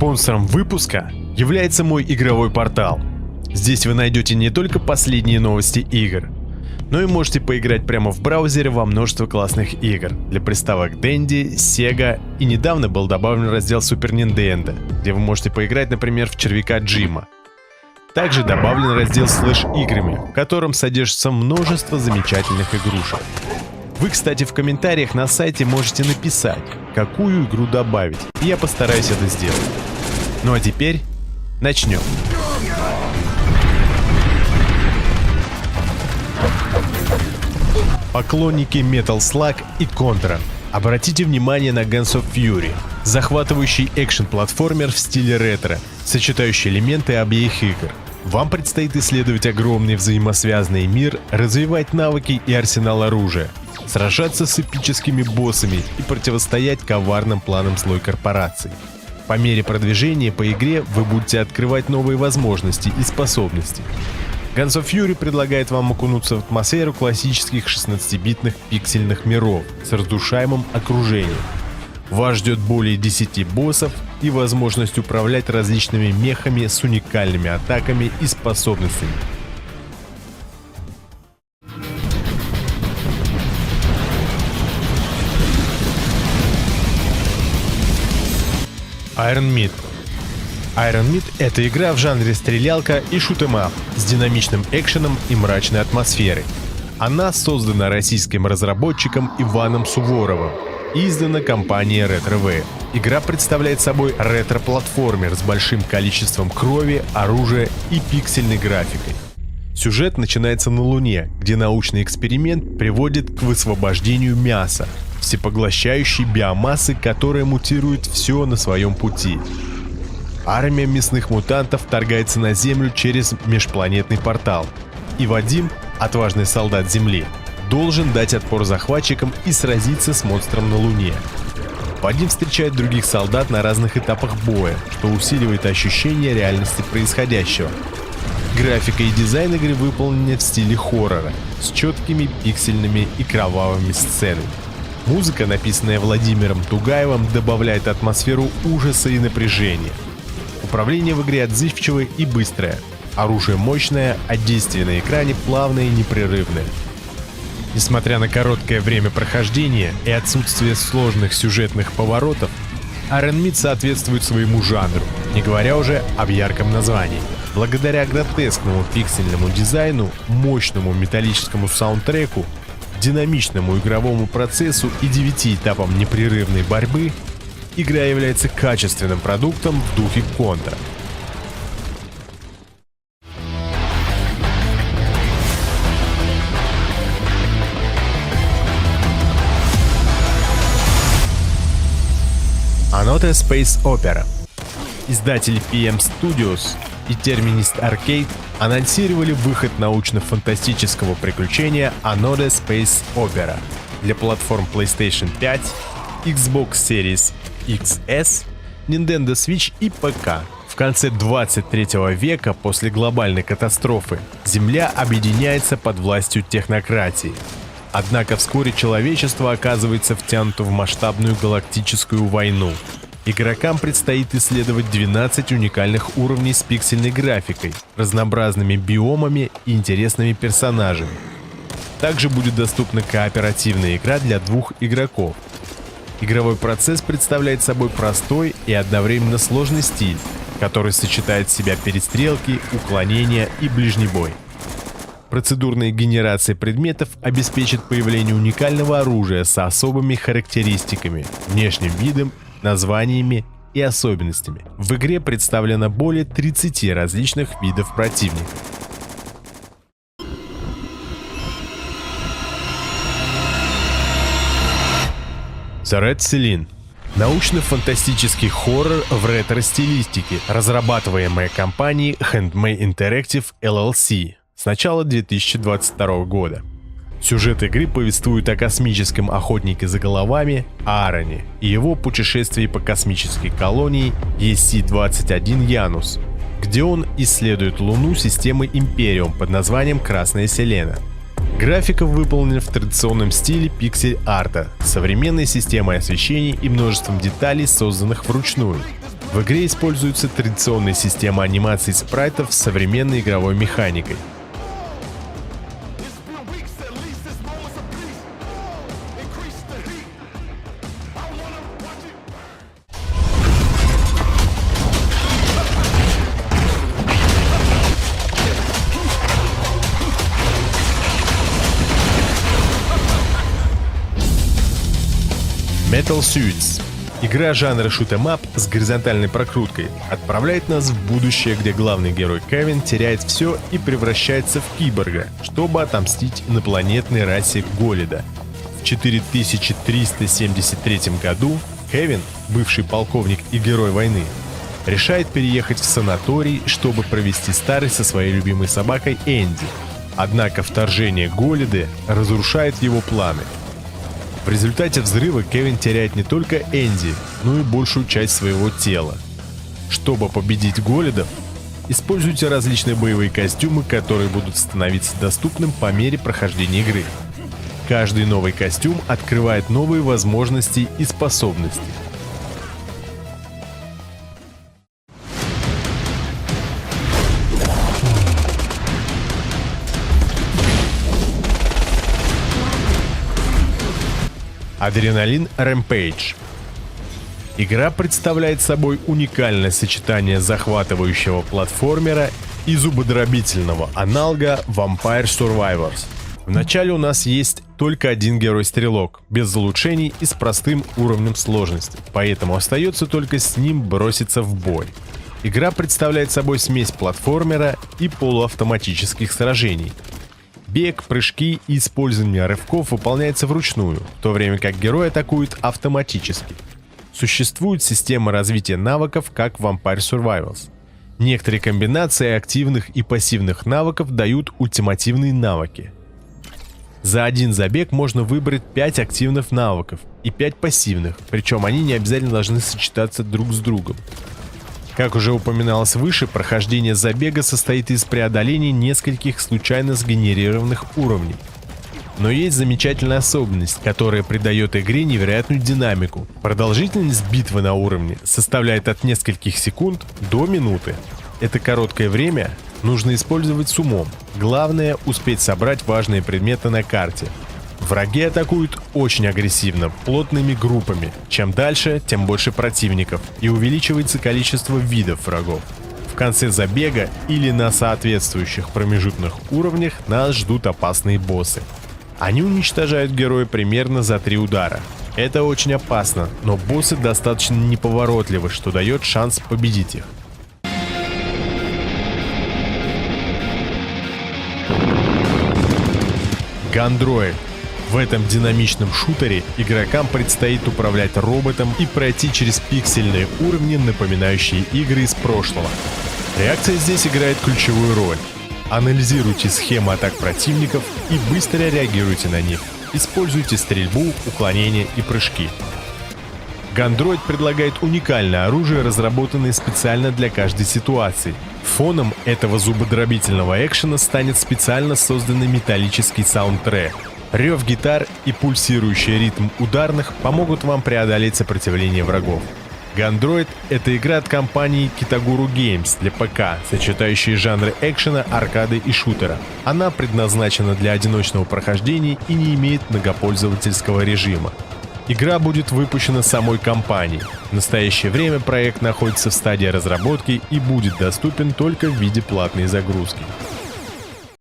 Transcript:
Спонсором выпуска является мой игровой портал. Здесь вы найдете не только последние новости игр, но и можете поиграть прямо в браузере во множество классных игр для приставок Dendy, Sega, и недавно был добавлен раздел Super Nintendo, где вы можете поиграть, например, в Червяка Джима. Также добавлен раздел с флеш-играми, в котором содержится множество замечательных игрушек. Вы, кстати, в комментариях на сайте можете написать, какую игру добавить, и я постараюсь это сделать. Ну а теперь начнем. Поклонники Metal Slug и Contra, обратите внимание на Guns of Fury, захватывающий экшен-платформер в стиле ретро, сочетающий элементы обеих игр. Вам предстоит исследовать огромный взаимосвязанный мир, развивать навыки и арсенал оружия, сражаться с эпическими боссами и противостоять коварным планам злой корпорации. По мере продвижения по игре вы будете открывать новые возможности и способности. Guns of Fury предлагает вам окунуться в атмосферу классических 16-битных пиксельных миров с разрушаемым окружением. Вас ждет более 10 боссов и возможность управлять различными мехами с уникальными атаками и способностями. Iron Meat. Iron Meat — это игра в жанре стрелялка и шут'ем-ап с динамичным экшеном и мрачной атмосферой. Она создана российским разработчиком Иваном Суворовым и издана компанией RetroWare. Игра представляет собой ретро-платформер с большим количеством крови, оружия и пиксельной графикой. Сюжет начинается на Луне, где научный эксперимент приводит к высвобождению мяса, всепоглощающей биомассы, которая мутирует все на своем пути. Армия мясных мутантов вторгается на Землю через межпланетный портал, и Вадим, отважный солдат Земли, должен дать отпор захватчикам и сразиться с монстром на Луне. Вадим встречает других солдат на разных этапах боя, что усиливает ощущение реальности происходящего. Графика и дизайн игры выполнены в стиле хоррора, с четкими пиксельными и кровавыми сценами. Музыка, написанная Владимиром Тугаевым, добавляет атмосферу ужаса и напряжения. Управление в игре отзывчивое и быстрое, оружие мощное, а действие на экране плавное и непрерывное. Несмотря на короткое время прохождения и отсутствие сложных сюжетных поворотов, Iron Meat соответствует своему жанру, не говоря уже об ярком названии. Благодаря гротескному пиксельному дизайну, мощному металлическому саундтреку, динамичному игровому процессу и 9 этапам непрерывной борьбы, игра является качественным продуктом в духе Contra. Another Space Opera. Издатели PM Studios и Terminist Arcade анонсировали выход научно-фантастического приключения Another Space Opera для платформ PlayStation 5, Xbox Series XS, Nintendo Switch и ПК. В конце 23 века, после глобальной катастрофы, Земля объединяется под властью технократии. Однако вскоре человечество оказывается втянуто в масштабную галактическую войну. Игрокам предстоит исследовать 12 уникальных уровней с пиксельной графикой, разнообразными биомами и интересными персонажами. Также будет доступна кооперативная игра для 2 игроков. Игровой процесс представляет собой простой и одновременно сложный стиль, который сочетает в себя перестрелки, уклонения и ближний бой. Процедурная генерация предметов обеспечит появление уникального оружия с особыми характеристиками, внешним видом, названиями и особенностями. В игре представлено более 30 различных видов противников. The Red Celine. Научно-фантастический хоррор в ретро-стилистике, разрабатываемая компанией Handmade Interactive LLC с начала 2022 года. Сюжет игры повествует о космическом охотнике за головами Аароне и его путешествии по космической колонии EC-21 Янус, где он исследует Луну системы Империум под названием Красная Селена. Графика выполнена в традиционном стиле пиксель-арта, с современной системой освещения и множеством деталей, созданных вручную. В игре используется традиционная система анимации спрайтов с современной игровой механикой. Metal Suits. Игра жанра shoot-em-up с горизонтальной прокруткой отправляет нас в будущее, где главный герой Кевин теряет все и превращается в киборга, чтобы отомстить инопланетной расе Голида. В 4373 году Кевин, бывший полковник и герой войны, решает переехать в санаторий, чтобы провести старость со своей любимой собакой Энди. Однако вторжение Голиды разрушает его планы. В результате взрыва Кевин теряет не только Энди, но и большую часть своего тела. Чтобы победить Голидов, используйте различные боевые костюмы, которые будут становиться доступным по мере прохождения игры. Каждый новый костюм открывает новые возможности и способности. Adrenaline Rampage. Игра представляет собой уникальное сочетание захватывающего платформера и зубодробительного аналога Vampire Survivors. Вначале у нас есть только один герой-стрелок, без улучшений и с простым уровнем сложности, поэтому остается только с ним броситься в бой. Игра представляет собой смесь платформера и полуавтоматических сражений. Бег, прыжки и использование рывков выполняется вручную, в то время как герой атакует автоматически. Существует система развития навыков, как в Vampire Survivors. Некоторые комбинации активных и пассивных навыков дают ультимативные навыки. За один забег можно выбрать 5 активных навыков и 5 пассивных, причем они не обязательно должны сочетаться друг с другом. Как уже упоминалось выше, прохождение забега состоит из преодоления нескольких случайно сгенерированных уровней. Но есть замечательная особенность, которая придает игре невероятную динамику. Продолжительность битвы на уровне составляет от нескольких секунд до минуты. Это короткое время нужно использовать с умом. Главное — успеть собрать важные предметы на карте. Враги атакуют очень агрессивно, плотными группами. Чем дальше, тем больше противников, и увеличивается количество видов врагов. В конце забега или на соответствующих промежутных уровнях нас ждут опасные боссы. Они уничтожают героя примерно за 3 удара. Это очень опасно, но боссы достаточно неповоротливы, что дает шанс победить их. Gundroid. В этом динамичном шутере игрокам предстоит управлять роботом и пройти через пиксельные уровни, напоминающие игры из прошлого. Реакция здесь играет ключевую роль. Анализируйте схемы атак противников и быстро реагируйте на них. Используйте стрельбу, уклонение и прыжки. Gundroid предлагает уникальное оружие, разработанное специально для каждой ситуации. Фоном этого зубодробительного экшена станет специально созданный металлический саундтрек. Рев гитар и пульсирующий ритм ударных помогут вам преодолеть сопротивление врагов. Gundroid — это игра от компании Kitaguru Games для ПК, сочетающая жанры экшена, аркады и шутера. Она предназначена для одиночного прохождения и не имеет многопользовательского режима. Игра будет выпущена самой компанией. В настоящее время проект находится в стадии разработки и будет доступен только в виде платной загрузки.